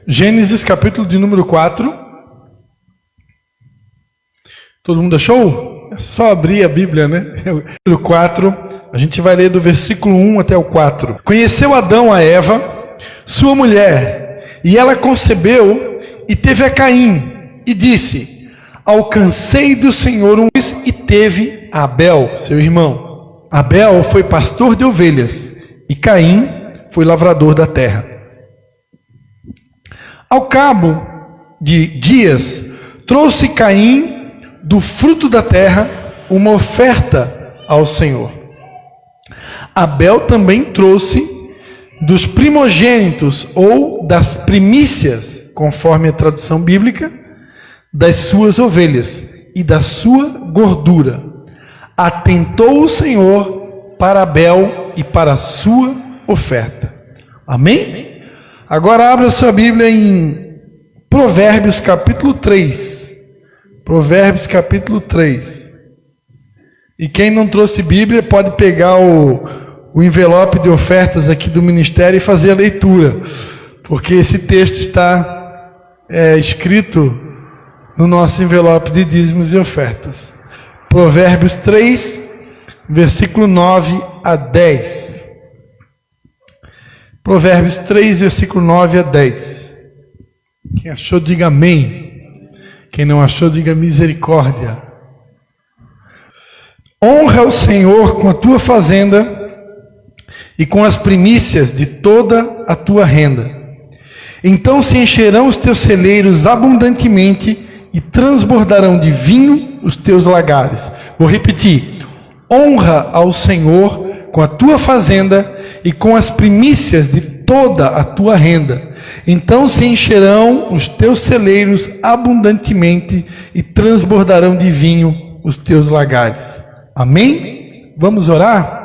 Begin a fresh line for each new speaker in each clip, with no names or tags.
Gênesis, capítulo de número 4. Todo mundo achou? É só abrir a Bíblia, né? Capítulo 4, a gente vai ler do versículo 1 até o 4. Conheceu Adão a Eva, sua mulher, e ela concebeu e teve a Caim, e disse: alcancei do Senhor um filho, e teve a Abel, seu irmão. Abel foi pastor de ovelhas, e Caim foi lavrador da terra. Ao cabo de dias, trouxe Caim do fruto da terra uma oferta ao Senhor. Abel também trouxe dos primogênitos ou das primícias, conforme a tradução bíblica, das suas ovelhas e da sua gordura. Atentou o Senhor para Abel e para a sua oferta. Amém? Agora abra sua Bíblia em Provérbios capítulo 3. Provérbios capítulo 3. E quem não trouxe Bíblia pode pegar o envelope de ofertas aqui do ministério e fazer a leitura, porque esse texto está escrito no nosso envelope de dízimos e ofertas. Provérbios 3, versículo 9 a 10. Provérbios 3, versículo 9 a 10. Quem achou, diga amém. Quem não achou, diga misericórdia. Honra o Senhor com a tua fazenda e com as primícias de toda a tua renda. Então se encherão os teus celeiros abundantemente e transbordarão de vinho os teus lagares. Vou repetir. Honra ao Senhor com a tua fazenda e com as primícias de toda a tua renda. Então se encherão os teus celeiros abundantemente e transbordarão de vinho os teus lagares. Amém? Vamos orar?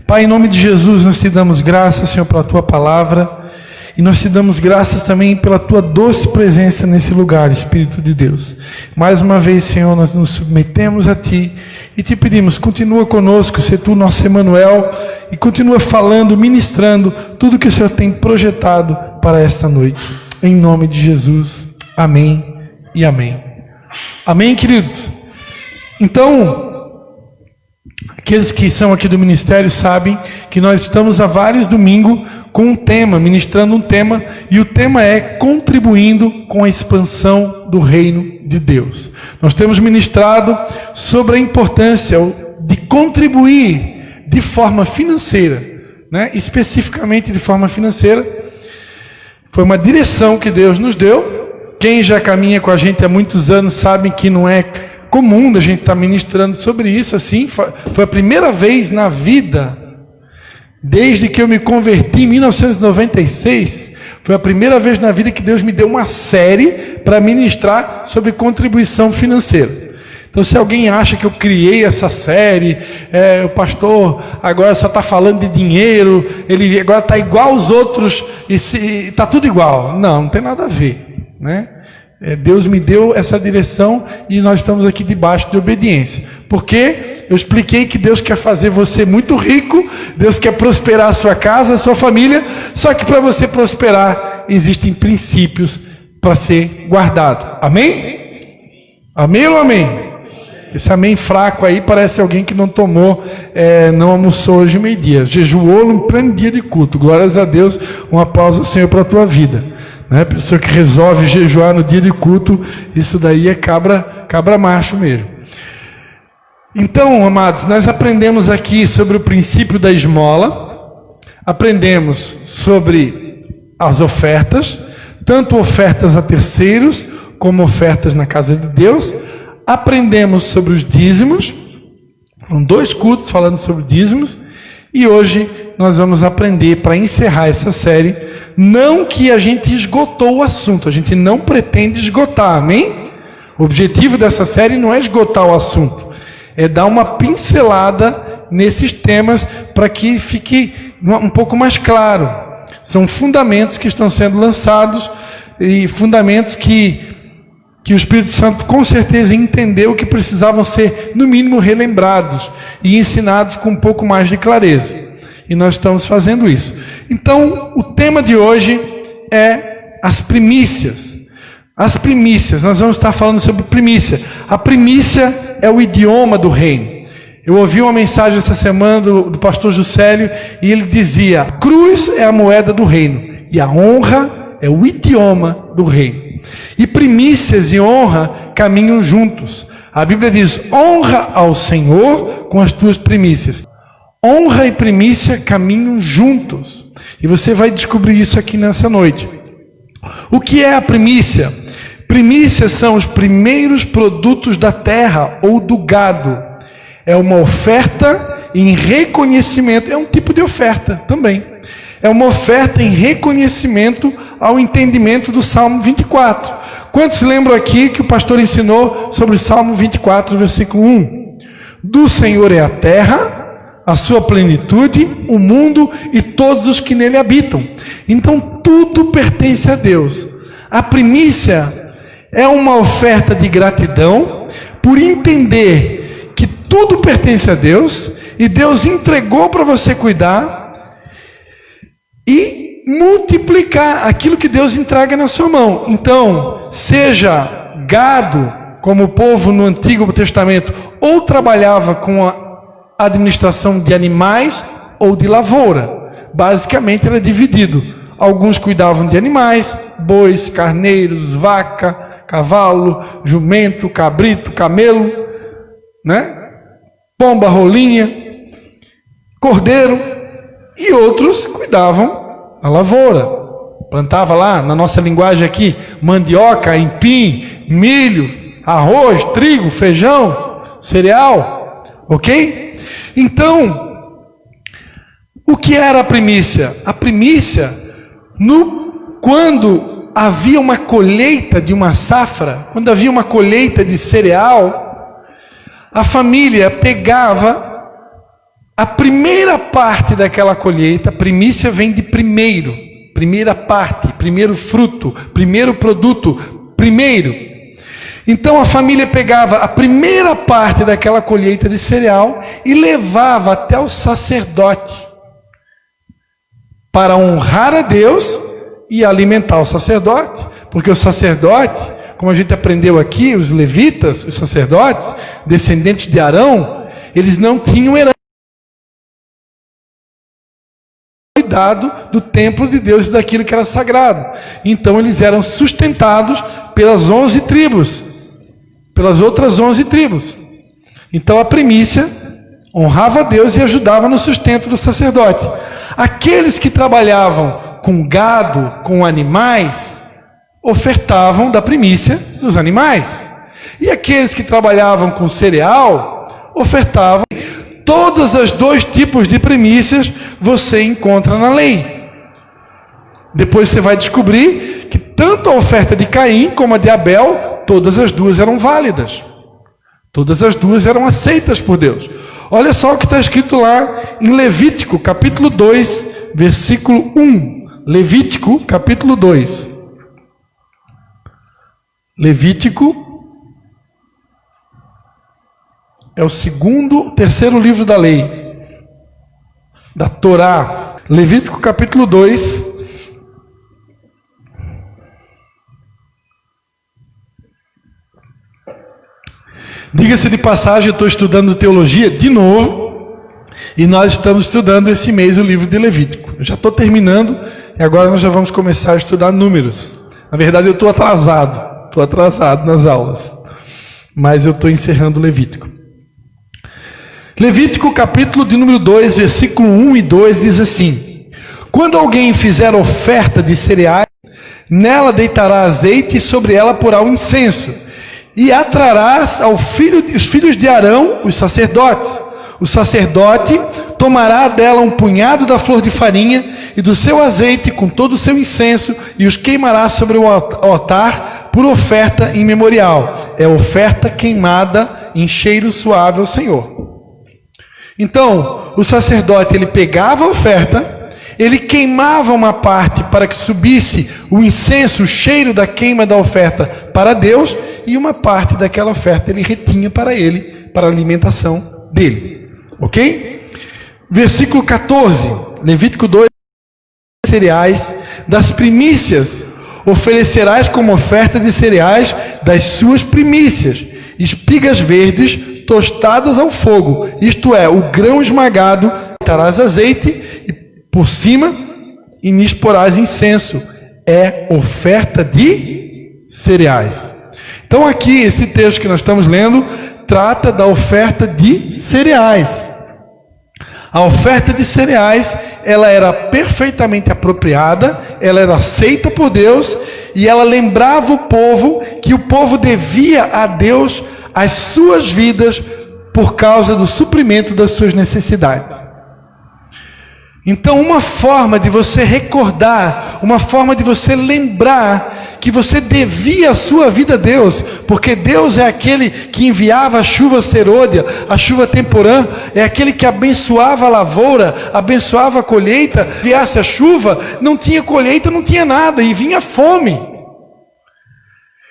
Pai, em nome de Jesus, nós te damos graças, Senhor, pela tua palavra. E nós te damos graças também pela tua doce presença nesse lugar, Espírito de Deus. Mais uma vez, Senhor, nós nos submetemos a ti e te pedimos, continua conosco, se tu nosso Emanuel, e continua falando, ministrando tudo que o Senhor tem projetado para esta noite. Em nome de Jesus. Amém e amém. Amém, queridos? Então, aqueles que são aqui do ministério sabem que nós estamos há vários domingos com um tema, ministrando um tema, e o tema é contribuindo com a expansão do reino de Deus. Nós temos ministrado sobre a importância de contribuir de forma financeira, né? Especificamente de forma financeira. Foi uma direção que Deus nos deu. Quem já caminha com a gente há muitos anos sabe que não é comum a gente estar ministrando sobre isso assim. Foi a primeira vez na vida, desde que eu me converti em 1996, foi a primeira vez na vida que Deus me deu uma série para ministrar sobre contribuição financeira. Então, se alguém acha que eu criei essa série, o pastor agora só está falando de dinheiro, ele agora está igual aos outros, e está tudo igual. Não tem nada a ver, né? Deus me deu essa direção e nós estamos aqui debaixo de obediência. Porque eu expliquei que Deus quer fazer você muito rico, Deus quer prosperar a sua casa, a sua família, só que para você prosperar existem princípios para ser guardado. Amém? Amém ou amém? Esse amém fraco aí parece alguém que não tomou, não almoçou hoje meio-dia, jejuou no pleno dia de culto. Glórias a Deus, um aplauso, Senhor, para a tua vida. Né? Pessoa que resolve jejuar no dia de culto, isso daí é cabra macho mesmo. Então, amados, nós aprendemos aqui sobre o princípio da esmola, aprendemos sobre as ofertas, tanto ofertas a terceiros, como ofertas na casa de Deus. Aprendemos sobre os dízimos, foram 2 cultos falando sobre dízimos, e hoje nós vamos aprender, para encerrar essa série, não que a gente esgotou o assunto, a gente não pretende esgotar, amém? O objetivo dessa série não é esgotar o assunto, é dar uma pincelada nesses temas para que fique um pouco mais claro. São fundamentos que estão sendo lançados e fundamentos que o Espírito Santo com certeza entendeu que precisavam ser, no mínimo, relembrados e ensinados com um pouco mais de clareza. E nós estamos fazendo isso. Então, o tema de hoje é as primícias. As primícias, nós vamos estar falando sobre primícia. A primícia é o idioma do reino. Eu ouvi uma mensagem essa semana do pastor Juscelio, e ele dizia: a cruz é a moeda do reino, e a honra é o idioma do reino. E primícias e honra caminham juntos. A Bíblia diz: honra ao Senhor com as tuas primícias. Honra e primícia caminham juntos. E você vai descobrir isso aqui nessa noite. O que é a primícia? Primícias são os primeiros produtos da terra ou do gado. É uma oferta em reconhecimento. É um tipo de oferta também. É uma oferta em reconhecimento ao entendimento do Salmo 24. Quantos se lembram aqui que o pastor ensinou sobre o Salmo 24, versículo 1? Do Senhor é a terra, a sua plenitude, o mundo e todos os que nele habitam. Então tudo pertence a Deus. A primícia é uma oferta de gratidão por entender que tudo pertence a Deus e Deus entregou para você cuidar e multiplicar aquilo que Deus entrega na sua mão. Então, seja gado, como o povo no Antigo Testamento, ou trabalhava com a administração de animais ou de lavoura. Basicamente era dividido. Alguns cuidavam de animais, bois, carneiros, vaca, cavalo, jumento, cabrito, camelo, né? Pomba, rolinha, cordeiro, e outros cuidavam a lavoura. Plantava lá, na nossa linguagem aqui, mandioca, aipim, milho, arroz, trigo, feijão, cereal, ok? Então, o que era a primícia? A primícia, quando havia uma colheita de uma safra, quando havia uma colheita de cereal, a família pegava a primeira parte daquela colheita. Primícia vem de primeiro, primeira parte, primeiro fruto, primeiro produto, primeiro. Então a família pegava a primeira parte daquela colheita de cereal e levava até o sacerdote para honrar a Deus e alimentar o sacerdote, porque o sacerdote, como a gente aprendeu aqui, os levitas, os sacerdotes, descendentes de Arão, eles não tinham herança, cuidado do templo de Deus e daquilo que era sagrado. Então eles eram sustentados pelas 11 tribos, pelas outras 11 tribos. Então a primícia honrava a Deus e ajudava no sustento do sacerdote. Aqueles que trabalhavam com gado, com animais, ofertavam da primícia dos animais. E aqueles que trabalhavam com cereal, ofertavam. Todos os dois tipos de primícias você encontra na lei. Depois você vai descobrir que tanto a oferta de Caim como a de Abel, todas as duas eram válidas. Todas as duas eram aceitas por Deus. Olha só o que está escrito lá em Levítico, capítulo 2, versículo 1. Levítico, capítulo 2. Levítico é o terceiro livro da lei, da Torá. Levítico, capítulo 2. Diga-se de passagem, eu estou estudando teologia de novo, e nós estamos estudando esse mês o livro de Levítico. Eu já estou terminando, e agora nós já vamos começar a estudar números. Na verdade, eu estou atrasado nas aulas, mas eu estou encerrando Levítico. Levítico, capítulo de número 2, versículo 1 e 2, diz assim: quando alguém fizer oferta de cereais, nela deitará azeite e sobre ela porá o incenso, e atrarás os filhos de Arão, os sacerdotes. O sacerdote tomará dela um punhado da flor de farinha e do seu azeite com todo o seu incenso e os queimará sobre o altar por oferta em memorial. É oferta queimada em cheiro suave ao Senhor. Então, o sacerdote, ele pegava a oferta, ele queimava uma parte para que subisse o incenso, o cheiro da queima da oferta para Deus, e uma parte daquela oferta ele retinha para ele, para a alimentação dele. Ok? Versículo 14, Levítico 2, cereais, das primícias oferecerás como oferta de cereais das suas primícias, espigas verdes tostadas ao fogo, isto é, o grão esmagado, darás azeite e por cima e nisso porás incenso, é oferta de cereais. Então aqui, esse texto que nós estamos lendo, trata da oferta de cereais. A oferta de cereais, ela era perfeitamente apropriada, ela era aceita por Deus, e ela lembrava o povo que o povo devia a Deus as suas vidas por causa do suprimento das suas necessidades. Então, uma forma de você recordar, uma forma de você lembrar que você devia a sua vida a Deus, porque Deus é aquele que enviava a chuva serôdia, a chuva temporã, é aquele que abençoava a lavoura, abençoava a colheita. Se viesse a chuva, não tinha colheita, não tinha nada, e vinha fome.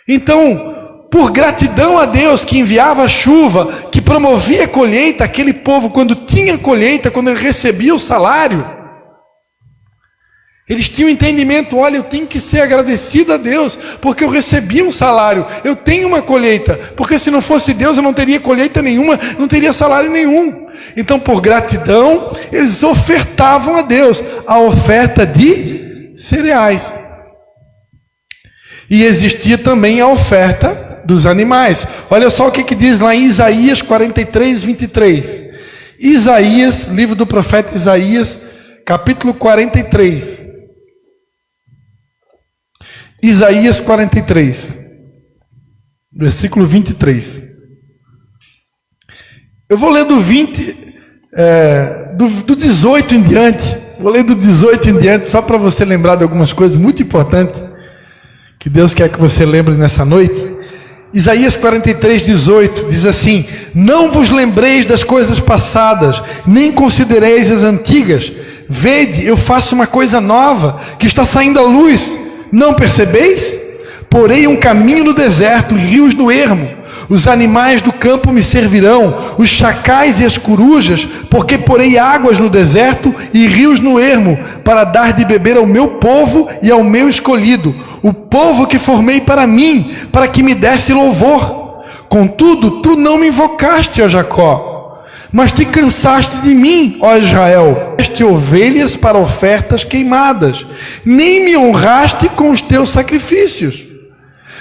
Então, por gratidão a Deus que enviava a chuva, que promovia a colheita, aquele povo, quando tinha colheita, quando ele recebia o salário, eles tinham entendimento: olha, eu tenho que ser agradecido a Deus, porque eu recebi um salário, eu tenho uma colheita, porque se não fosse Deus eu não teria colheita nenhuma, não teria salário nenhum. Então, por gratidão, eles ofertavam a Deus a oferta de cereais. E existia também a oferta dos animais. Olha só o que diz lá em Isaías 43, 23. Isaías, livro do profeta Isaías, capítulo 43. Isaías 43, versículo 23. Eu vou ler do 20, do 18 em diante. Vou ler do 18 em diante, só para você lembrar de algumas coisas muito importantes que Deus quer que você lembre nessa noite. Isaías 43, 18, diz assim: não vos lembreis das coisas passadas, nem considereis as antigas. Vede, eu faço uma coisa nova, que está saindo à luz. Não percebeis? Porei um caminho no deserto e rios no ermo. Os animais do campo me servirão, os chacais e as corujas, porque porei águas no deserto e rios no ermo, para dar de beber ao meu povo e ao meu escolhido, o povo que formei para mim, para que me desse louvor. Contudo, tu não me invocaste, ó Jacó, mas te cansaste de mim, ó Israel. Deste ovelhas para ofertas queimadas, nem me honraste com os teus sacrifícios.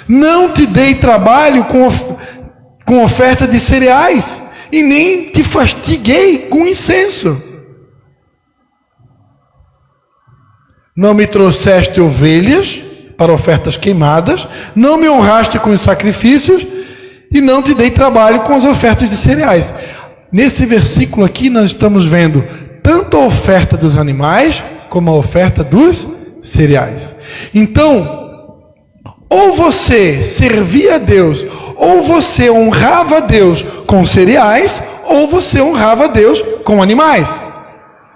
Não te dei trabalho com oferta de cereais, e nem te fastiguei com incenso. Não me trouxeste ovelhas para ofertas queimadas, não me honraste com os sacrifícios, e não te dei trabalho com as ofertas de cereais. Nesse versículo aqui nós estamos vendo tanto a oferta dos animais, como a oferta dos cereais. Então, ou você servia a Deus, ou você honrava a Deus com cereais, ou você honrava a Deus com animais.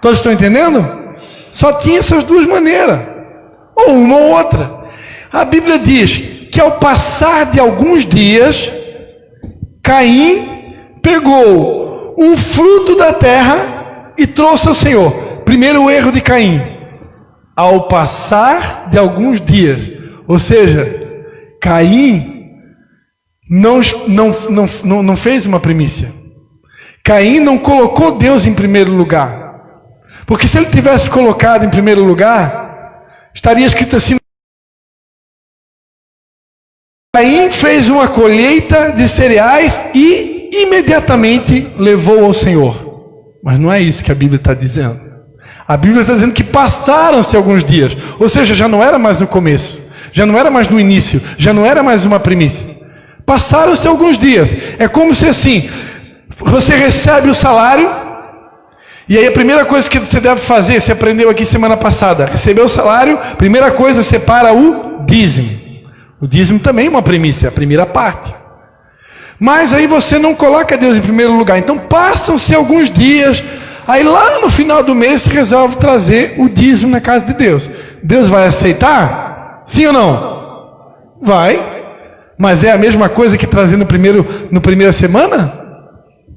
Todos estão entendendo? Só tinha essas duas maneiras, ou uma ou outra. A Bíblia diz que ao passar de alguns dias, Caim pegou um fruto da terra e trouxe ao Senhor. Primeiro erro de Caim: ao passar de alguns dias, ou seja, Caim não fez uma primícia. Caim não colocou Deus em primeiro lugar. Porque se ele tivesse colocado em primeiro lugar, estaria escrito assim: Caim fez uma colheita de cereais e imediatamente levou ao Senhor. Mas não é isso que a Bíblia está dizendo. A Bíblia está dizendo que passaram-se alguns dias. Ou seja, já não era mais no começo, já não era mais no início, já não era mais uma primícia. Passaram-se alguns dias. É como se assim, você recebe o salário, e aí a primeira coisa que você deve fazer, você aprendeu aqui semana passada, recebeu o salário, primeira coisa, separa o dízimo. O dízimo também é uma primícia, a primeira parte. Mas aí você não coloca Deus em primeiro lugar. Então passam-se alguns dias, aí lá no final do mês você resolve trazer o dízimo na casa de Deus. Deus vai aceitar? Sim ou não? Vai. Mas é a mesma coisa que trazer no primeira semana?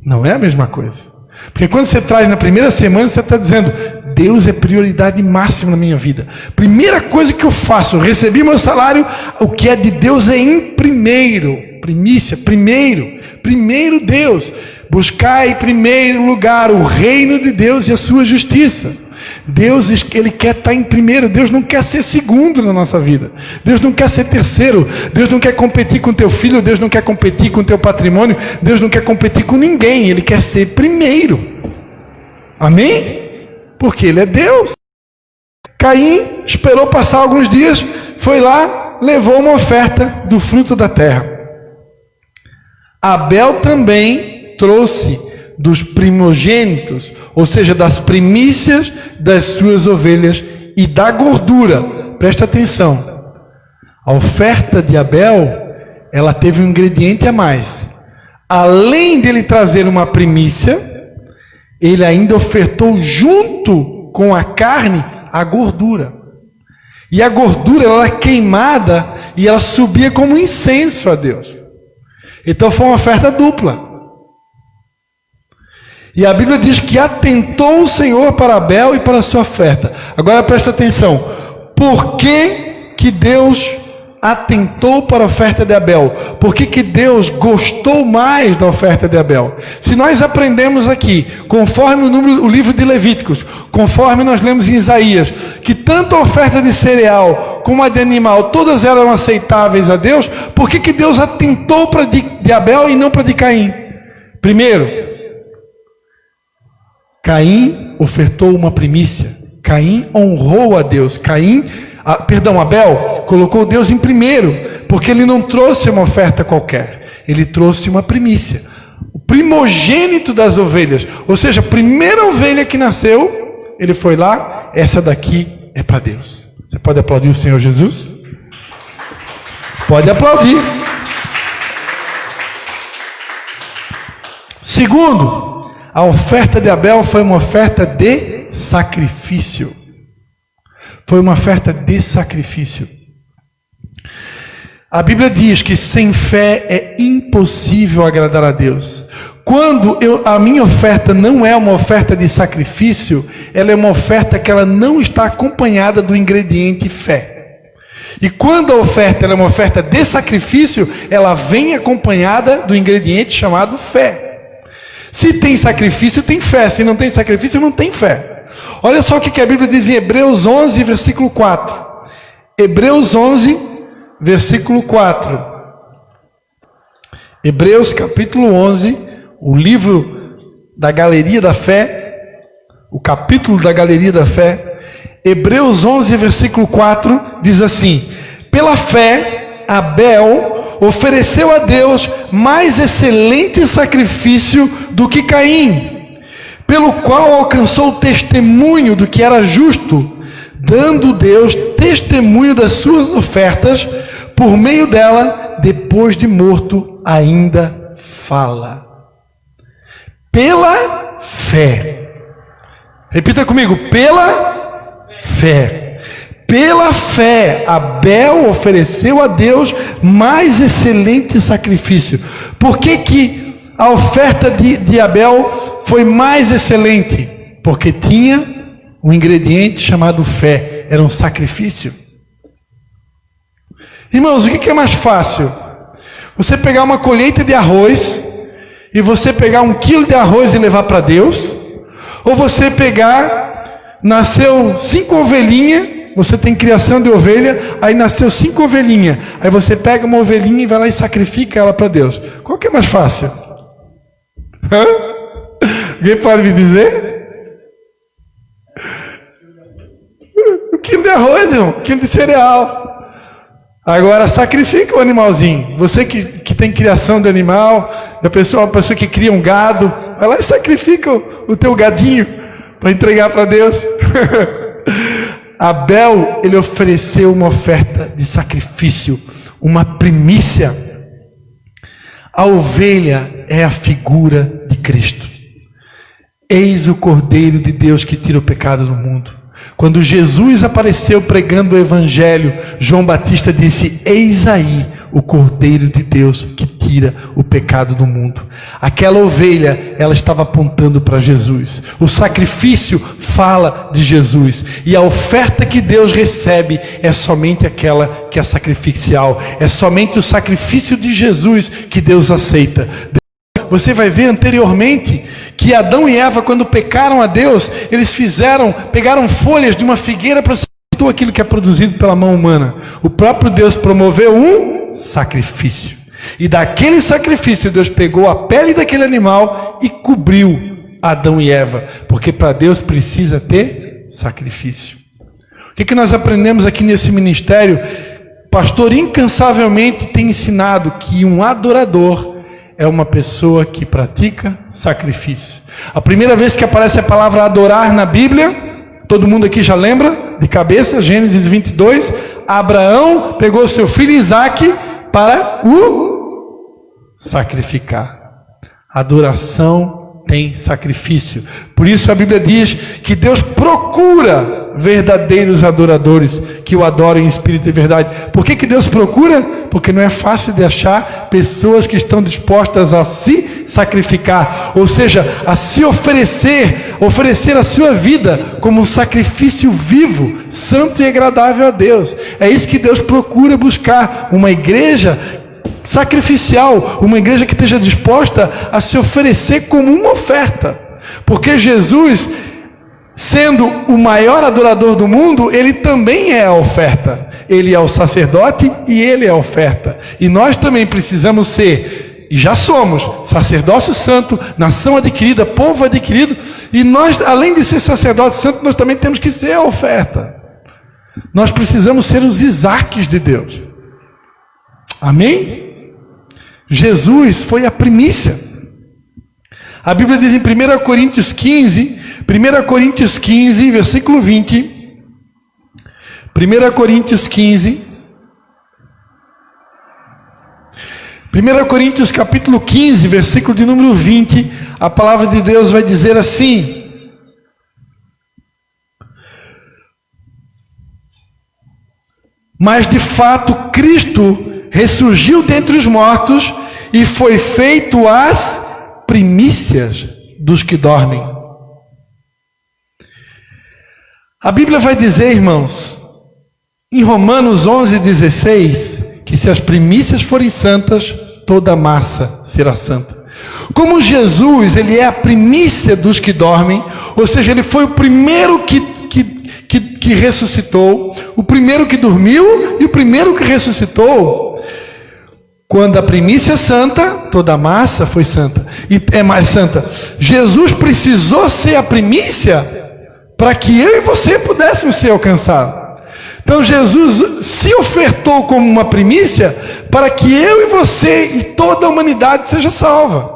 Não é a mesma coisa. Porque quando você traz na primeira semana, você está dizendo: Deus é prioridade máxima na minha vida. Primeira coisa que eu faço, eu recebi meu salário, o que é de Deus é em primeiro. Primícia, primeiro Deus. Buscar em primeiro lugar o reino de Deus e a sua justiça. Deus, Ele quer estar em primeiro. Deus não quer ser segundo na nossa vida. Deus não quer ser terceiro. Deus não quer competir com teu filho. Deus não quer competir com teu patrimônio. Deus não quer competir com ninguém. Ele quer ser primeiro. Amém? Porque Ele é Deus. Caim esperou passar alguns dias, foi lá, levou uma oferta do fruto da terra. Abel também trouxe dos primogênitos, ou seja, das primícias das suas ovelhas e da gordura. Presta atenção. A oferta de Abel, ela teve um ingrediente a mais. Além dele trazer uma primícia, ele ainda ofertou junto com a carne a gordura. E a gordura ela era queimada e ela subia como incenso a Deus. Então foi uma oferta dupla. E a Bíblia diz que atentou o Senhor para Abel e para a sua oferta. Agora presta atenção. Por que Deus atentou para a oferta de Abel? Por que Deus gostou mais da oferta de Abel? Se nós aprendemos aqui, conforme o livro de Levíticos, conforme nós lemos em Isaías, que tanto a oferta de cereal como a de animal, todas eram aceitáveis a Deus, por que Deus atentou para de Abel e não para de Caim? Primeiro, Caim ofertou uma primícia. Caim honrou a Deus. Abel colocou Deus em primeiro, porque ele não trouxe uma oferta qualquer. Ele trouxe uma primícia. O primogênito das ovelhas. Ou seja, a primeira ovelha que nasceu, ele foi lá, essa daqui é para Deus. Você pode aplaudir o Senhor Jesus? Pode aplaudir. Segundo, a oferta de Abel foi uma oferta de sacrifício. Foi uma oferta de sacrifício. A Bíblia diz que sem fé é impossível agradar a Deus. Quando a minha oferta não é uma oferta de sacrifício, ela é uma oferta que ela não está acompanhada do ingrediente fé. E quando a oferta ela é uma oferta de sacrifício, ela vem acompanhada do ingrediente chamado fé. Se tem sacrifício, tem fé. Se não tem sacrifício, não tem fé. Olha só o que a Bíblia diz em Hebreus 11, versículo 4. Hebreus 11, versículo 4. Hebreus capítulo 11, o livro da Galeria da Fé, o capítulo da Galeria da Fé. Hebreus 11, versículo 4, diz assim: pela fé, Abel ofereceu a Deus mais excelente sacrifício do que Caim, pelo qual alcançou o testemunho do que era justo, dando Deus testemunho das suas ofertas, por meio dela, depois de morto, ainda fala. Pela fé. Repita comigo, pela fé. Pela fé, Abel ofereceu a Deus mais excelente sacrifício. Por que a oferta de Abel foi mais excelente? Porque tinha um ingrediente chamado fé. Era um sacrifício. Irmãos, o que é mais fácil? Você pegar uma colheita de arroz e você pegar 1 quilo de arroz e levar para Deus? Ou você pegar, nasceu 5 ovelhinhas, você tem criação de ovelha, aí nasceu 5 ovelhinhas, aí você pega uma ovelhinha e vai lá e sacrifica ela para Deus. Qual que é mais fácil? Alguém pode me dizer? 1 quilo de arroz, irmão, 1 quilo de cereal. Agora sacrifica o animalzinho. Você que tem criação de animal, a pessoa que cria um gado, vai lá e sacrifica o teu gadinho para entregar para Deus. Abel, ele ofereceu uma oferta de sacrifício, uma primícia. A ovelha é a figura de Cristo. Eis o Cordeiro de Deus que tira o pecado do mundo. Quando Jesus apareceu pregando o Evangelho, João Batista disse: eis aí o Cordeiro de Deus que tira tira o pecado do mundo. Aquela ovelha, ela estava apontando para Jesus. O sacrifício fala de Jesus. E a oferta que Deus recebe é somente aquela que é sacrificial. É somente o sacrifício de Jesus que Deus aceita. Você vai ver anteriormente que Adão e Eva, quando pecaram a Deus, eles pegaram folhas de uma figueira para tudo aquilo que é produzido pela mão humana. O próprio Deus promoveu um sacrifício. E daquele sacrifício Deus pegou a pele daquele animal e cobriu Adão e Eva. Porque para Deus precisa ter sacrifício. O que nós aprendemos aqui nesse ministério? O pastor incansavelmente tem ensinado que um adorador é uma pessoa que pratica sacrifício. A primeira vez que aparece a palavra adorar na Bíblia, todo mundo aqui já lembra? De cabeça, Gênesis 22, Abraão pegou seu filho Isaque para o sacrificar. Adoração tem sacrifício. Por isso a Bíblia diz que Deus procura verdadeiros adoradores que o adorem em espírito e verdade. Por que Deus procura? Porque não é fácil de achar pessoas que estão dispostas a se sacrificar, ou seja, a se oferecer a sua vida como um sacrifício vivo, santo e agradável a Deus. É isso que Deus procura buscar, uma igreja sacrificial, uma igreja que esteja disposta a se oferecer como uma oferta, porque Jesus, sendo o maior adorador do mundo, ele também é a oferta. Ele é o sacerdote e ele é a oferta. E nós também precisamos ser, e já somos, sacerdócio santo, nação adquirida, povo adquirido. E nós, além de ser sacerdote santo, nós também temos que ser a oferta. Nós precisamos ser os Isaques de Deus. Amém? Jesus foi a primícia. A Bíblia diz em 1 Coríntios 15, versículo 20. 1 Coríntios 15. 1 Coríntios capítulo 15, versículo de número 20. A palavra de Deus vai dizer assim: mas de fato Cristo ressurgiu dentre os mortos e foi feito as primícias dos que dormem. A Bíblia vai dizer, irmãos, em Romanos 11:16, que se as primícias forem santas, toda a massa será santa. Como Jesus, ele é a primícia dos que dormem, ou seja, ele foi o primeiro que ressuscitou, o primeiro que dormiu e o primeiro que ressuscitou. Quando a primícia é santa, toda a massa foi santa, e é mais santa. Jesus precisou ser a primícia para que eu e você pudéssemos ser alcançados. Então Jesus se ofertou como uma primícia para que eu e você e toda a humanidade seja salva.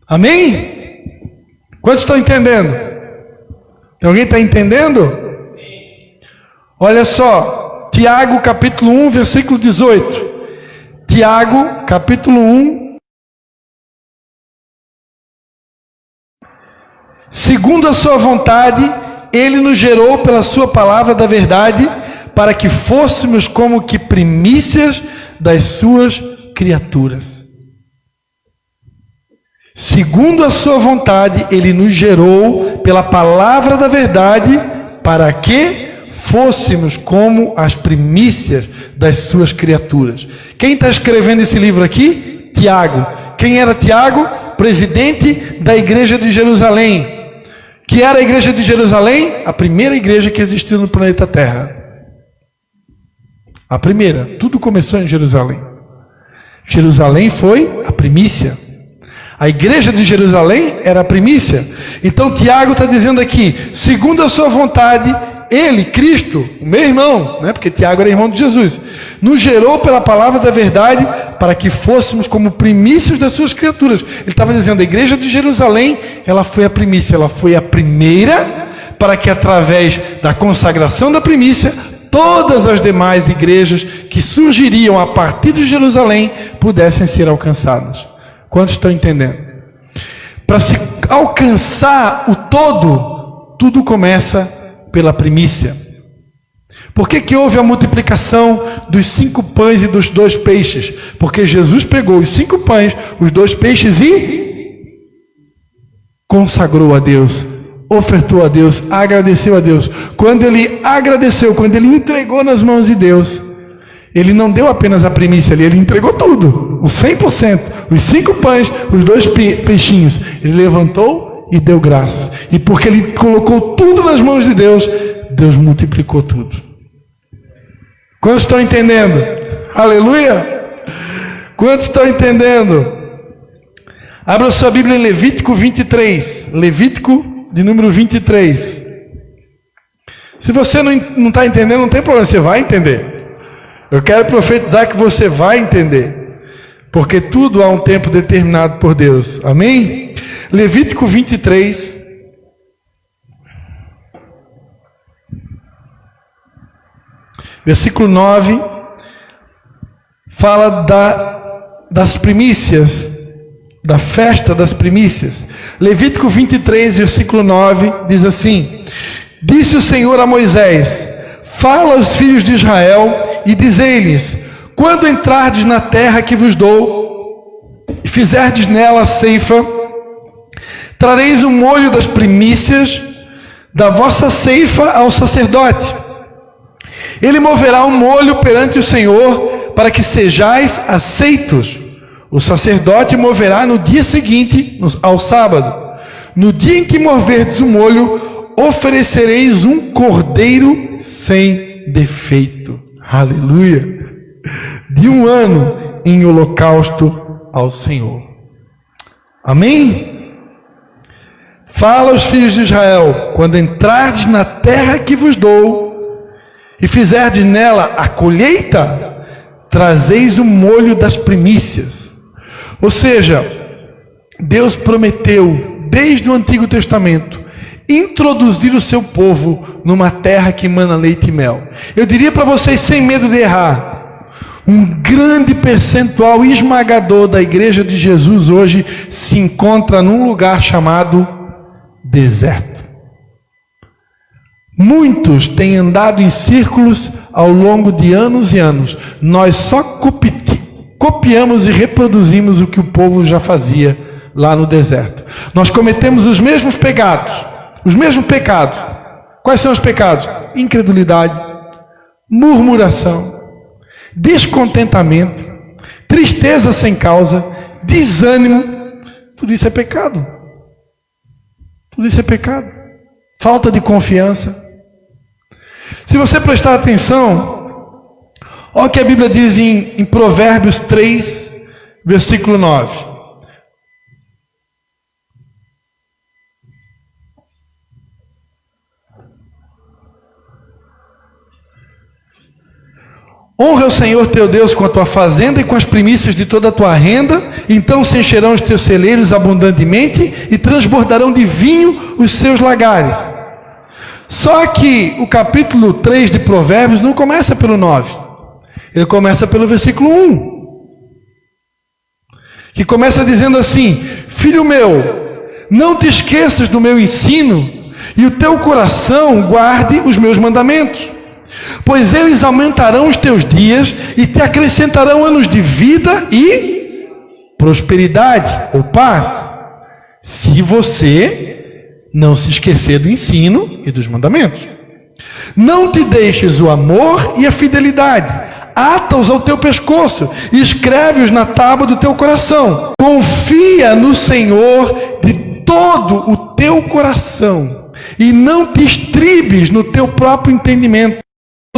Amém? Quantos estão entendendo? Tem alguém está entendendo? Olha só, Tiago capítulo 1, versículo 18. Tiago capítulo 1. Segundo a sua vontade, ele nos gerou pela sua palavra da verdade, para que fôssemos como que primícias das suas criaturas. Segundo a sua vontade, ele nos gerou pela palavra da verdade, para que fôssemos como as primícias das suas criaturas. Quem está escrevendo esse livro aqui? Tiago. Quem era Tiago? Presidente da igreja de Jerusalém. Que era a igreja de Jerusalém? A primeira igreja que existiu no planeta Terra. A primeira. Tudo começou em Jerusalém. Jerusalém foi a primícia. A igreja de Jerusalém era a primícia. Então Tiago está dizendo aqui, segundo a sua vontade, ele, Cristo, o meu irmão, né? Porque Tiago era irmão de Jesus, nos gerou pela palavra da verdade para que fôssemos como primícias das suas criaturas. Ele estava dizendo, a igreja de Jerusalém, ela foi a primícia, ela foi a primeira, para que através da consagração da primícia, todas as demais igrejas que surgiriam a partir de Jerusalém pudessem ser alcançadas. Quantos estão entendendo? Para se alcançar o todo, tudo começa pela primícia. Por que houve a multiplicação dos 5 pães e dos 2 peixes? Porque Jesus pegou os 5 pães, os 2 peixes e consagrou a Deus, ofertou a Deus, agradeceu a Deus. Quando ele agradeceu, quando ele entregou nas mãos de Deus, ele não deu apenas a primícia ali, ele entregou tudo, o 100%, os 5 pães, os 2 peixinhos. Ele levantou e deu graça. E porque ele colocou tudo nas mãos de Deus, Deus multiplicou tudo. Quantos estão entendendo? Aleluia! Quantos estão entendendo? Abra sua Bíblia em Levítico 23. Levítico de número 23. Se você não está entendendo, não tem problema, você vai entender. Eu quero profetizar que você vai entender. Porque tudo há um tempo determinado por Deus. Amém? Levítico 23. Versículo 9, fala das primícias, da festa das primícias. Levítico 23, versículo 9, diz assim: Disse o Senhor a Moisés: Fala aos filhos de Israel e dizei-lhes: Quando entrardes na terra que vos dou, e fizerdes nela a ceifa, trareis o molho das primícias da vossa ceifa ao sacerdote. Ele moverá um molho perante o Senhor, para que sejais aceitos. O sacerdote moverá no dia seguinte, ao sábado. No dia em que moverdes o molho, oferecereis um cordeiro sem defeito. Aleluia! De 1 ano em holocausto ao Senhor. Amém? Fala aos filhos de Israel: quando entrardes na terra que vos dou, e fizerdes nela a colheita, trazeis o molho das primícias. Ou seja, Deus prometeu, desde o Antigo Testamento, introduzir o seu povo numa terra que emana leite e mel. Eu diria para vocês, sem medo de errar, um grande percentual esmagador da igreja de Jesus hoje se encontra num lugar chamado deserto. Muitos têm andado em círculos ao longo de anos e anos. Nós só copiamos e reproduzimos o que o povo já fazia lá no deserto. Nós cometemos os mesmos pecados. Os mesmos pecados. Quais são os pecados? Incredulidade, murmuração, descontentamento, tristeza sem causa, desânimo. Tudo isso é pecado. Tudo isso é pecado. Falta de confiança. Se você prestar atenção, olha o que a Bíblia diz em Provérbios 3, versículo 9. Honra o Senhor teu Deus com a tua fazenda e com as primícias de toda a tua renda, então se encherão os teus celeiros abundantemente e transbordarão de vinho os seus lagares. Só que o capítulo 3 de Provérbios não começa pelo 9, ele começa pelo versículo 1, que começa dizendo assim: Filho meu, não te esqueças do meu ensino, e o teu coração guarde os meus mandamentos, pois eles aumentarão os teus dias e te acrescentarão anos de vida e prosperidade ou paz, se você não se esquecer do ensino e dos mandamentos. Não te deixes o amor e a fidelidade, ata-os ao teu pescoço e escreve-os na tábua do teu coração. Confia no Senhor de todo o teu coração e não te estribes no teu próprio entendimento.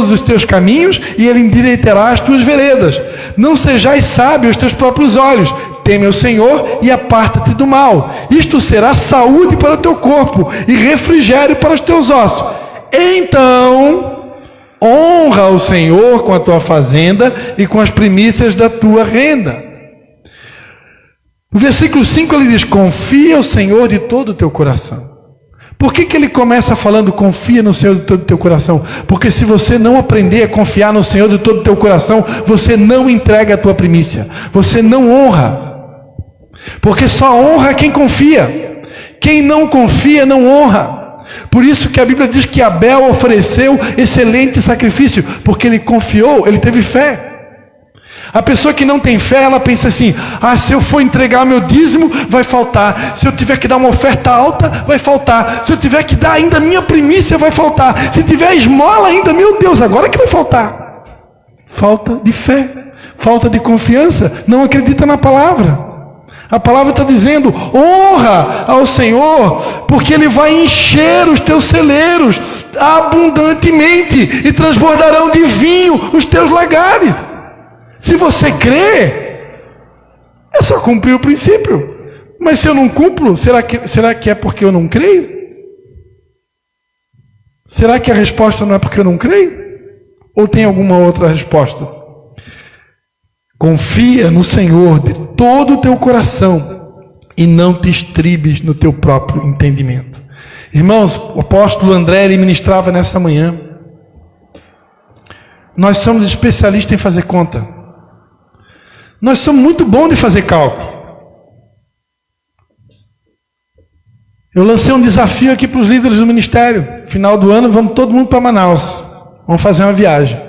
Os teus caminhos e ele endireitará as tuas veredas. Não sejais sábio aos teus próprios olhos. Teme o Senhor e aparta-te do mal. Isto será saúde para o teu corpo e refrigério para os teus ossos. Então, honra o Senhor com a tua fazenda e com as primícias da tua renda. No versículo 5 ele diz: confia o Senhor de todo o teu coração. Por que ele começa falando confia no Senhor de todo o teu coração? Porque se você não aprender a confiar no Senhor de todo o teu coração, você não entrega a tua primícia, você não honra. Porque só honra quem confia. Quem não confia não honra. Por isso que a Bíblia diz que Abel ofereceu excelente sacrifício, porque ele confiou, ele teve fé. A pessoa que não tem fé, ela pensa assim: se eu for entregar meu dízimo, vai faltar. Se eu tiver que dar uma oferta alta, vai faltar. Se eu tiver que dar ainda a minha primícia, vai faltar. Se tiver esmola ainda, meu Deus, agora que vai faltar. Falta de fé, falta de confiança, não acredita na palavra. A palavra está dizendo: honra ao Senhor, porque Ele vai encher os teus celeiros abundantemente e transbordarão de vinho os teus lagares. Se você crê, é só cumprir o princípio. Mas se eu não cumpro, será que é porque eu não creio? Será que a resposta não é porque eu não creio? Ou tem alguma outra resposta? Confia no Senhor de todo o teu coração e não te estribes no teu próprio entendimento. Irmãos, o apóstolo André, ele ministrava nessa manhã. Nós somos especialistas em fazer conta. Nós somos muito bons de fazer cálculo. Eu lancei um desafio aqui para os líderes do ministério. Final do ano, vamos todo mundo para Manaus. Vamos fazer uma viagem.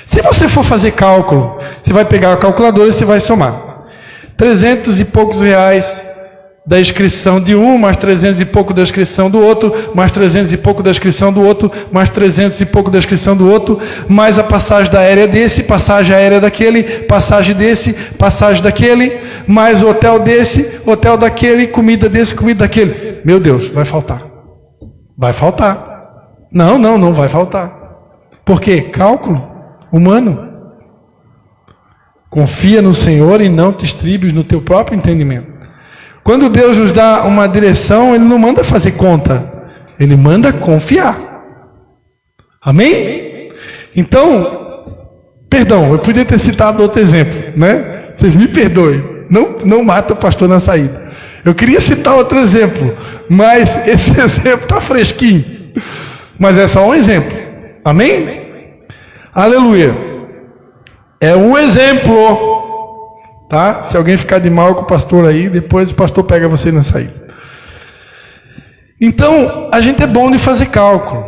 Se você for fazer cálculo, você vai pegar a calculadora e você vai somar 300 e poucos reais da inscrição de um, mais 300 e pouco da inscrição do outro, mais 300 e pouco da inscrição do outro, mais 300 e pouco da inscrição do outro, mais a passagem da aérea desse, passagem aérea daquele, passagem desse, passagem daquele, mais o hotel desse, hotel daquele, comida desse, comida daquele. Meu Deus, vai faltar. Vai faltar. Não vai faltar. Por quê? Cálculo humano. Confia no Senhor e não te estribes no teu próprio entendimento. Quando Deus nos dá uma direção, Ele não manda fazer conta, Ele manda confiar. Amém? Então, perdão, eu podia ter citado outro exemplo, né? Vocês me perdoem, não mata o pastor na saída. Eu queria citar outro exemplo, mas esse exemplo está fresquinho. Mas é só um exemplo. Amém? Aleluia. É um exemplo. Tá? Se alguém ficar de mal com o pastor aí, depois o pastor pega você na saída. Então, a gente é bom de fazer cálculo.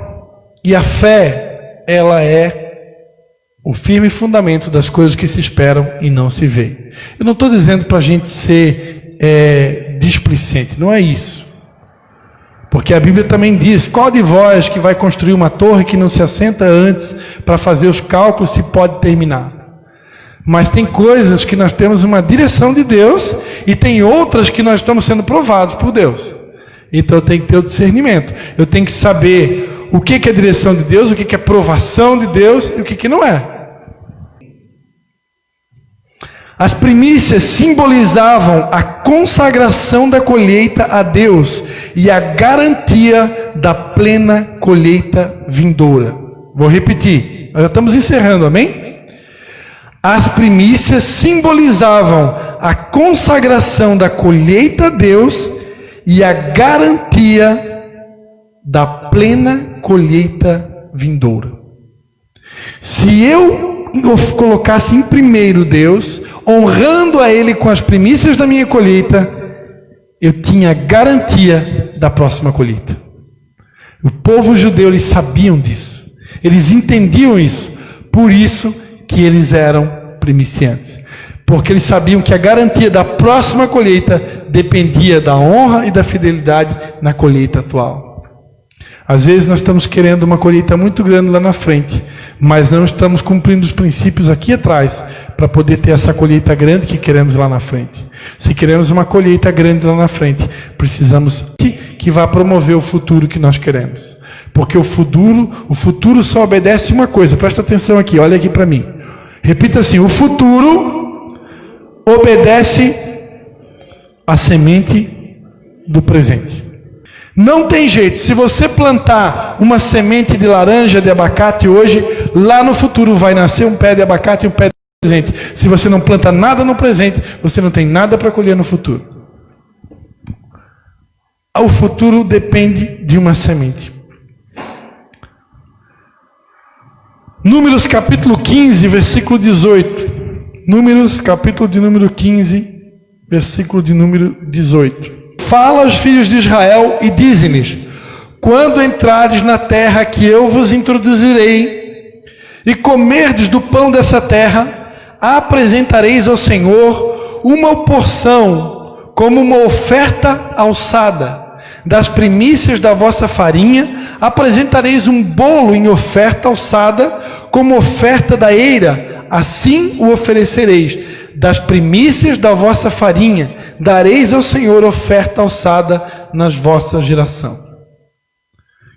E a fé, ela é o firme fundamento das coisas que se esperam e não se vê. Eu não estou dizendo para a gente ser displicente, não é isso. Porque a Bíblia também diz: qual de vós que vai construir uma torre que não se assenta antes para fazer os cálculos se pode terminar? Mas tem coisas que nós temos uma direção de Deus e tem outras que nós estamos sendo provados por Deus. Então eu tenho que ter o discernimento. Eu tenho que saber o que é direção de Deus, o que é provação de Deus e o que não é. As primícias simbolizavam a consagração da colheita a Deus e a garantia da plena colheita vindoura. Vou repetir, nós já estamos encerrando, amém? As primícias simbolizavam a consagração da colheita a Deus e a garantia da plena colheita vindoura. Se eu colocasse em primeiro Deus, honrando a Ele com as primícias da minha colheita, eu tinha garantia da próxima colheita. O povo judeu, eles sabiam disso. Eles entendiam isso. Por isso que eles eram primiciantes, porque eles sabiam que a garantia da próxima colheita dependia da honra e da fidelidade na colheita atual. Às vezes nós estamos querendo uma colheita muito grande lá na frente, mas não estamos cumprindo os princípios aqui atrás para poder ter essa colheita grande que queremos lá na frente. Se queremos uma colheita grande lá na frente, precisamos que vá promover o futuro que nós queremos. Porque o futuro só obedece uma coisa. Presta atenção aqui, olha aqui para mim. Repita assim: o futuro obedece à semente do presente. Não tem jeito. Se você plantar uma semente de laranja, de abacate hoje, lá no futuro vai nascer um pé de abacate e um pé de presente. Se você não planta nada no presente, você não tem nada para colher no futuro. O futuro depende de uma semente. Números capítulo 15, versículo 18. Números capítulo de número 15, versículo de número 18. Fala aos filhos de Israel e dize-lhes: quando entrares na terra que eu vos introduzirei, e comerdes do pão dessa terra, apresentareis ao Senhor uma porção, como uma oferta alçada. Das primícias da vossa farinha, apresentareis um bolo em oferta alçada, como oferta da eira, assim o oferecereis. Das primícias da vossa farinha, dareis ao Senhor oferta alçada nas vossa geração.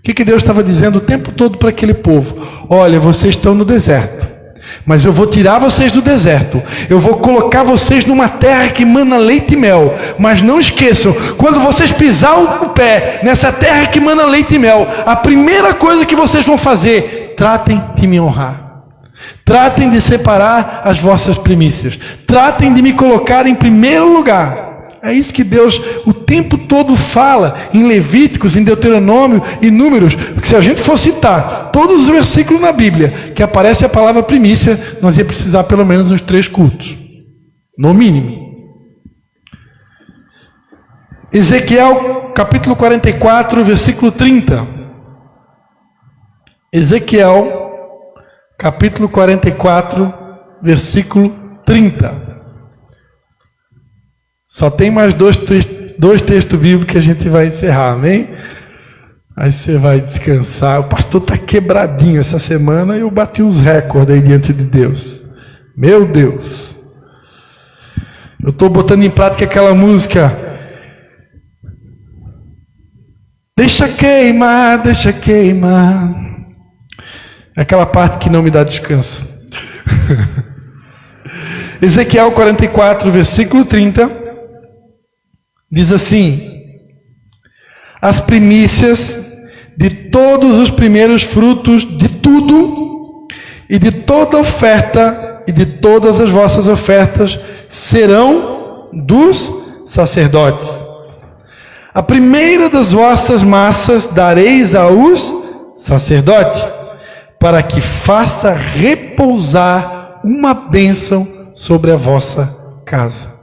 O que Deus estava dizendo o tempo todo para aquele povo? Olha, vocês estão no deserto, mas eu vou tirar vocês do deserto, eu vou colocar vocês numa terra que mana leite e mel, mas não esqueçam, quando vocês pisar o pé nessa terra que mana leite e mel, a primeira coisa que vocês vão fazer, tratem de me honrar, tratem de separar as vossas primícias, tratem de me colocar em primeiro lugar. É isso que Deus o tempo todo fala em Levíticos, em Deuteronômio e Números, porque se a gente for citar todos os versículos na Bíblia que aparece a palavra primícia, nós ia precisar pelo menos uns 3 cultos, no mínimo. Ezequiel capítulo 44, versículo 30. Ezequiel capítulo 44, versículo 30. Só tem mais dois textos bíblicos que a gente vai encerrar, amém? Aí você vai descansar. O pastor está quebradinho essa semana e eu bati uns recordes aí diante de Deus. Meu Deus! Eu estou botando em prática aquela música. Deixa queimar, deixa queimar. Aquela parte que não me dá descanso. Ezequiel 44, versículo 30. Diz assim: as primícias de todos os primeiros frutos de tudo, e de toda oferta, e de todas as vossas ofertas, serão dos sacerdotes. A primeira das vossas massas dareis aos sacerdotes, para que faça repousar uma bênção sobre a vossa casa.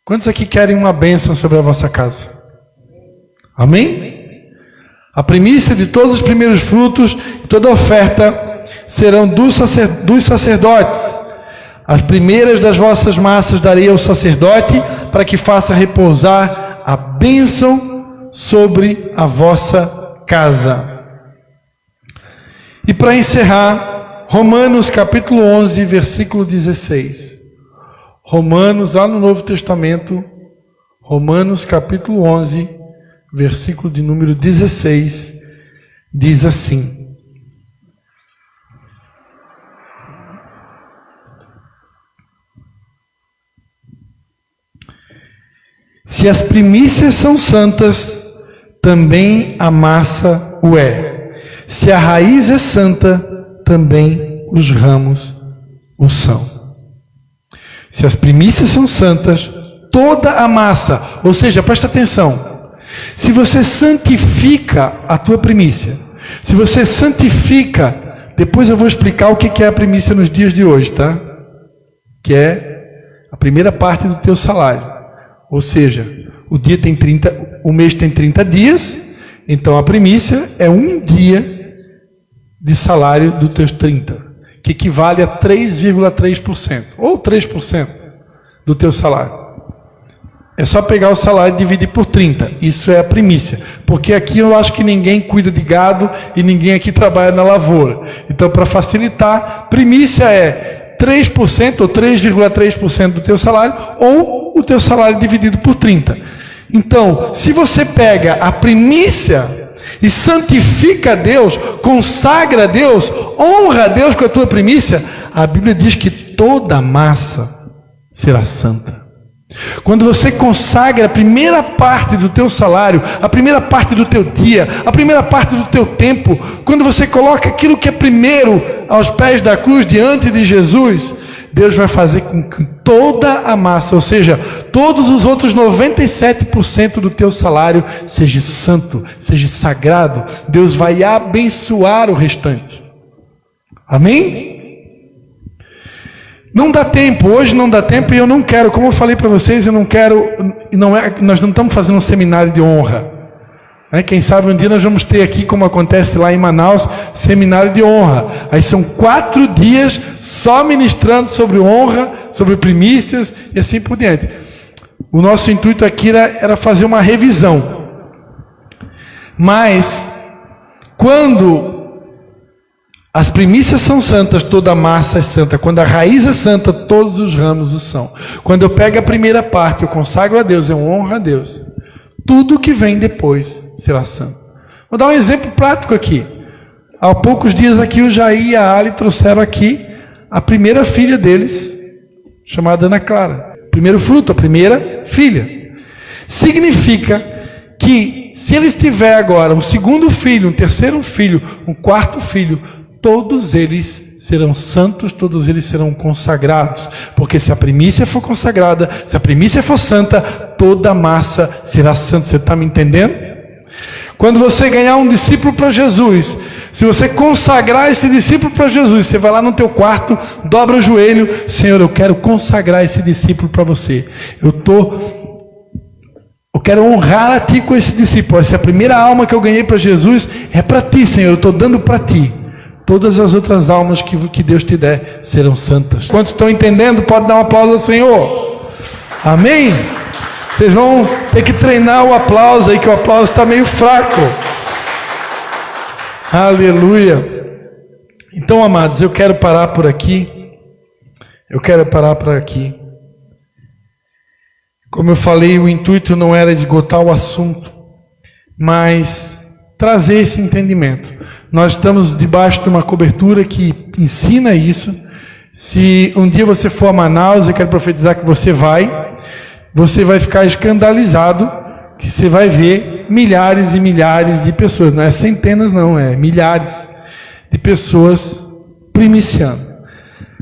Quantos aqui querem uma bênção sobre a vossa casa? Amém? A primícia de todos os primeiros frutos e toda oferta serão dos sacerdotes. As primeiras das vossas massas darei ao sacerdote, para que faça repousar a bênção sobre a vossa casa. E para encerrar, Romanos capítulo 11, versículo 16. Romanos, lá no Novo Testamento, Romanos capítulo 11, versículo de número 16, diz assim: se as primícias são santas, também a massa o é. Se a raiz é santa, também os ramos o são. Se as primícias são santas, toda a massa, ou seja, presta atenção, se você santifica a tua primícia, se você santifica, depois eu vou explicar o que é a primícia nos dias de hoje, tá? Que é a primeira parte do teu salário, ou seja, o mês tem 30 dias, então a primícia é um dia de salário dos teus 30, que equivale a 3,3%, ou 3% do teu salário. É só pegar o salário e dividir por 30, isso é a primícia, porque aqui eu acho que ninguém cuida de gado e ninguém aqui trabalha na lavoura, então para facilitar, primícia é 3% ou 3,3% do teu salário, ou o teu salário dividido por 30. Então, se você pega a primícia e santifica a Deus, consagra a Deus, honra a Deus com a tua primícia, a Bíblia diz que toda a massa será santa. Quando você consagra a primeira parte do teu salário, a primeira parte do teu dia, a primeira parte do teu tempo, quando você coloca aquilo que é primeiro aos pés da cruz, diante de Jesus, Deus vai fazer com que toda a massa, ou seja, todos os outros 97% do teu salário seja santo, seja sagrado. Deus vai abençoar o restante. Amém? Não dá tempo, hoje não dá tempo e eu não quero, como eu falei para vocês, eu não quero, nós não estamos fazendo um seminário de honra. Quem sabe um dia nós vamos ter aqui, como acontece lá em Manaus, seminário de honra. Aí são 4 dias só ministrando sobre honra, sobre primícias e assim por diante. O nosso intuito aqui era fazer uma revisão. Mas, quando as primícias são santas, toda a massa é santa. Quando a raiz é santa, todos os ramos o são. Quando eu pego a primeira parte, eu consagro a Deus, eu honro a Deus. Tudo que vem depois será santo. Vou dar um exemplo prático aqui. Há poucos dias aqui, o Jair e a Ali trouxeram aqui a primeira filha deles, chamada Ana Clara. Primeiro fruto, a primeira filha. Significa que se eles tiverem agora um segundo filho, um terceiro filho, um quarto filho, todos eles serão santos, todos eles serão consagrados. Porque se a primícia for consagrada, se a primícia for santa, toda a massa será santa. Você está me entendendo? Quando você ganhar um discípulo para Jesus, se você consagrar esse discípulo para Jesus, você vai lá no teu quarto, dobra o joelho: Senhor, eu quero consagrar esse discípulo para você. Eu quero honrar a ti com esse discípulo. Essa é a primeira alma que eu ganhei para Jesus, é para ti, Senhor, eu estou dando para ti. Todas as outras almas que Deus te der serão santas. Quantos estão entendendo? Pode dar um aplauso ao Senhor. Amém? Vocês vão ter que treinar o aplauso aí, que o aplauso está meio fraco. Aleluia. Então, amados, eu quero parar por aqui. Como eu falei, o intuito não era esgotar o assunto, mas trazer esse entendimento. Nós estamos debaixo de uma cobertura que ensina isso. Se um dia você for a Manaus, eu quero profetizar que você vai ficar escandalizado, que você vai ver milhares e milhares de pessoas, não é centenas não, é milhares de pessoas primiciando.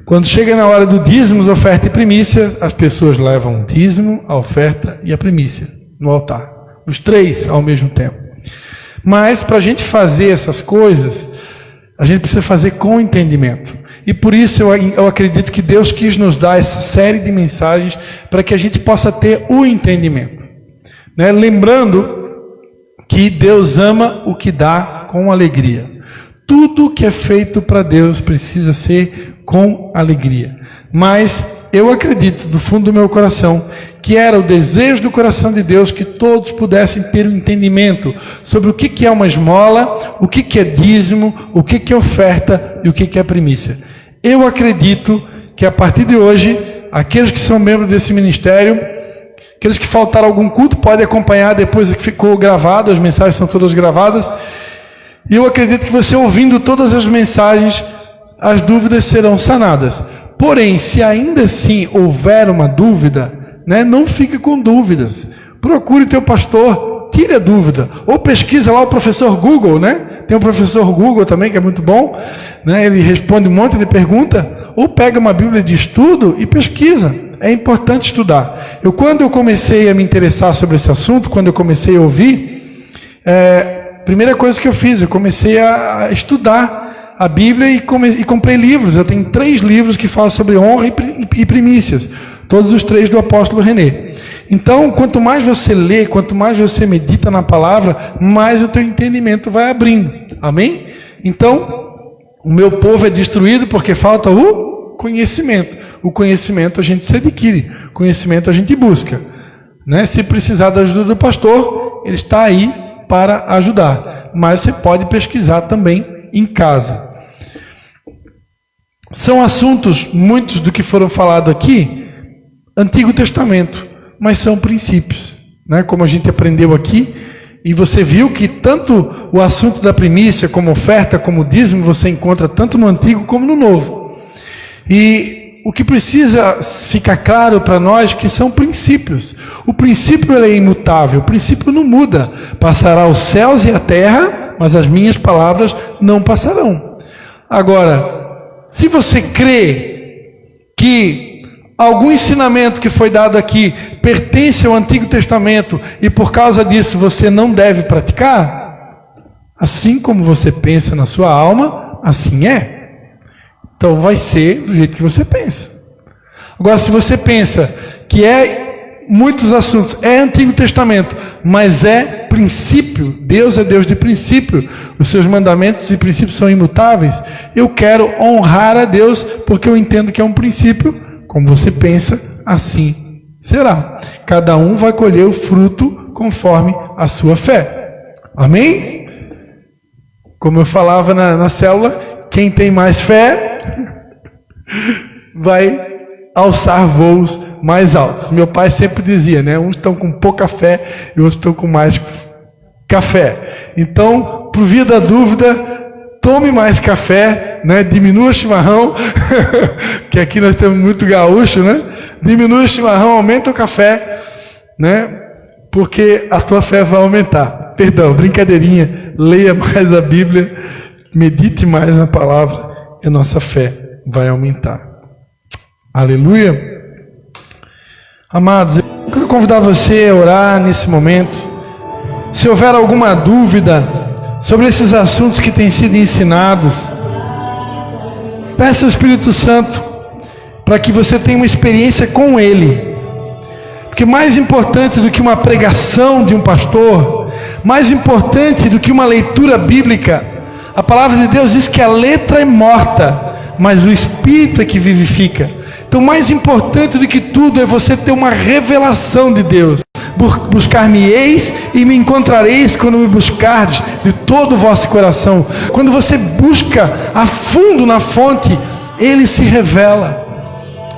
Quando chega na hora do dízimo, oferta e primícia, as pessoas levam o dízimo, a oferta e a primícia no altar, os 3 ao mesmo tempo. Mas para a gente fazer essas coisas, a gente precisa fazer com entendimento. E por isso eu acredito que Deus quis nos dar essa série de mensagens para que a gente possa ter o entendimento. Lembrando que Deus ama o que dá com alegria. Tudo que é feito para Deus precisa ser com alegria. Mas eu acredito do fundo do meu coração que era o desejo do coração de Deus que todos pudessem ter um entendimento sobre o que é uma esmola, o que é dízimo, o que é oferta e o que é primícia. Eu acredito que a partir de hoje, aqueles que são membros desse ministério, aqueles que faltaram algum culto, podem acompanhar depois que ficou gravado, as mensagens são todas gravadas. E eu acredito que você, ouvindo todas as mensagens, as dúvidas serão sanadas. Porém, se ainda assim houver uma dúvida, não fique com dúvidas. Procure teu pastor, tire a dúvida. Ou pesquisa lá o professor Google, Tem o professor Google também, que é muito bom, Ele responde um monte de perguntas. Ou pega uma Bíblia de estudo e pesquisa. É importante estudar. Quando eu comecei a me interessar sobre esse assunto, quando eu comecei a ouvir, primeira coisa que eu fiz, eu comecei a estudar a Bíblia e comprei livros. Eu tenho 3 livros que falam sobre honra e primícias. Todos os 3 do apóstolo René. Então, quanto mais você lê, quanto mais você medita na palavra, mais o teu entendimento vai abrindo. Amém? Então, o meu povo é destruído porque falta o conhecimento. O conhecimento a gente se adquire. O conhecimento a gente busca. Se precisar da ajuda do pastor, ele está aí para ajudar. Mas você pode pesquisar também em casa. São assuntos, muitos do que foram falados aqui, Antigo Testamento, mas são princípios, como a gente aprendeu aqui, e você viu que tanto o assunto da primícia, como oferta, como dízimo, você encontra tanto no Antigo como no Novo. E o que precisa ficar claro para nós que são princípios. O princípio é imutável, o princípio não muda. Passará os céus e a terra, mas as minhas palavras não passarão. Agora, se você crê que algum ensinamento que foi dado aqui pertence ao Antigo Testamento e por causa disso você não deve praticar, assim como você pensa na sua alma, assim é. Então vai ser do jeito que você pensa. Agora, se você pensa que é muitos assuntos. É Antigo Testamento, mas é princípio. Deus é Deus de princípio. Os seus mandamentos e princípios são imutáveis. Eu quero honrar a Deus porque eu entendo que é um princípio. Como você pensa, assim será. Cada um vai colher o fruto conforme a sua fé. Amém? Como eu falava na célula, quem tem mais fé vai alçar voos mais altos. Meu pai sempre dizia, né? Uns estão com pouca fé e outros estão com mais café. Então, por via da dúvida, tome mais café, né? Diminua o chimarrão, que aqui nós temos muito gaúcho, né? Diminua o chimarrão, aumenta o café, né? Porque a tua fé vai aumentar. Perdão, brincadeirinha. Leia mais a Bíblia, medite mais na palavra e a nossa fé vai aumentar. Aleluia. Amados, eu quero convidar você a orar nesse momento. Se houver alguma dúvida sobre esses assuntos que têm sido ensinados, peça ao Espírito Santo para que você tenha uma experiência com Ele. Porque mais importante do que uma pregação de um pastor, mais importante do que uma leitura bíblica, a palavra de Deus diz que a letra é morta, mas o Espírito é que vivifica. Então, mais importante do que tudo é você ter uma revelação de Deus. Buscar-me-eis e me encontrareis quando me buscardes de todo o vosso coração. Quando você busca a fundo na fonte, Ele se revela.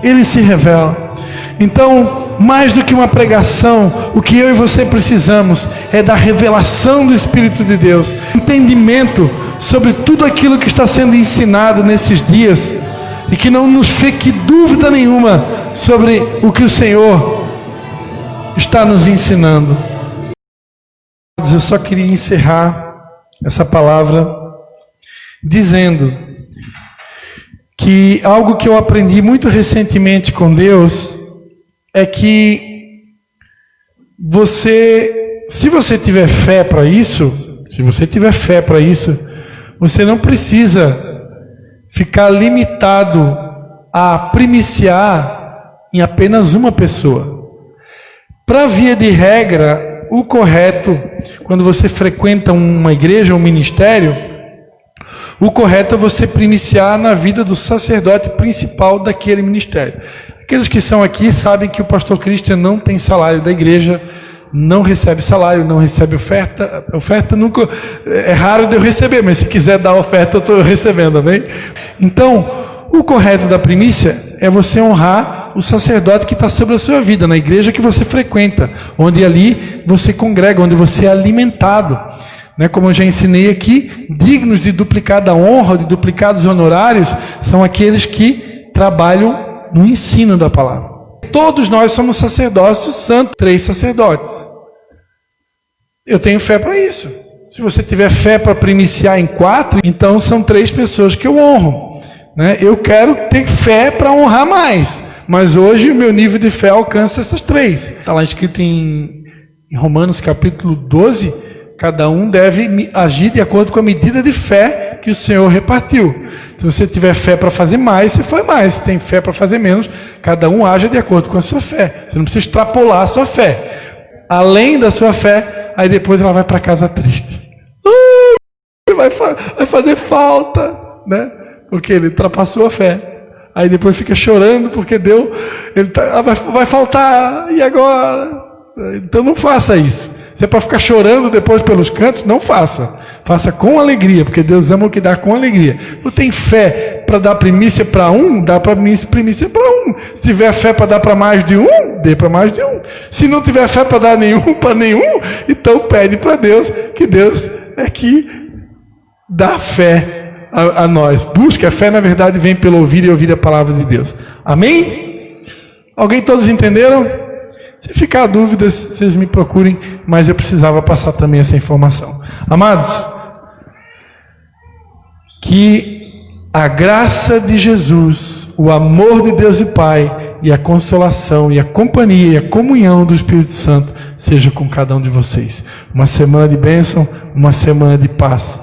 Ele se revela. Então, mais do que uma pregação, o que eu e você precisamos é da revelação do Espírito de Deus, entendimento sobre tudo aquilo que está sendo ensinado nesses dias, e que não nos fique dúvida nenhuma sobre o que o Senhor está nos ensinando. Eu só queria encerrar essa palavra dizendo que algo que eu aprendi muito recentemente com Deus é que se você tiver fé para isso, você não precisa ficar limitado a primiciar em apenas uma pessoa. Para via de regra, o correto, quando você frequenta uma igreja ou um ministério, o correto é você primiciar na vida do sacerdote principal daquele ministério. Aqueles que são aqui sabem que o pastor Christian não tem salário da igreja, não recebe salário, não recebe oferta. Oferta nunca, é raro de eu receber, mas se quiser dar oferta eu estou recebendo, amém? Então, o correto da primícia é você honrar o sacerdote que está sobre a sua vida, na igreja que você frequenta, onde ali você congrega, onde você é alimentado. Né? Como eu já ensinei aqui, dignos de duplicada honra, de duplicados honorários, são aqueles que trabalham no ensino da palavra. Todos nós somos sacerdócio santo, 3 sacerdotes. Eu tenho fé para isso. Se você tiver fé para primiciar em 4, então são 3 pessoas que eu honro. Né? Eu quero ter fé para honrar mais, mas hoje o meu nível de fé alcança essas 3. Está lá escrito em Romanos capítulo 12, cada um deve agir de acordo com a medida de fé que o Senhor repartiu. Se você tiver fé para fazer mais, você faz mais. Se tem fé para fazer menos, cada um age de acordo com a sua fé. Você não precisa extrapolar a sua fé. Além da sua fé, aí depois ela vai para casa triste. Vai fazer falta, né? Porque ele ultrapassou a fé. Aí depois fica chorando porque vai faltar, e agora? Então não faça isso. Se é para ficar chorando depois pelos cantos, não faça. Faça com alegria, porque Deus ama o que dá com alegria. Não tem fé para dar primícia para um, dá primícia para um. Se tiver fé para dar para mais de um, dê para mais de um. Se não tiver fé para dar nenhum para nenhum, então pede para Deus, que Deus é que dá fé a nós. Busque a fé, na verdade, vem pelo ouvir e ouvir a palavra de Deus. Amém? Alguém, todos entenderam? Se ficar dúvidas, vocês me procurem, mas eu precisava passar também essa informação. Amados, que a graça de Jesus, o amor de Deus e Pai, e a consolação, e a companhia, e a comunhão do Espírito Santo seja com cada um de vocês. Uma semana de bênção, uma semana de paz.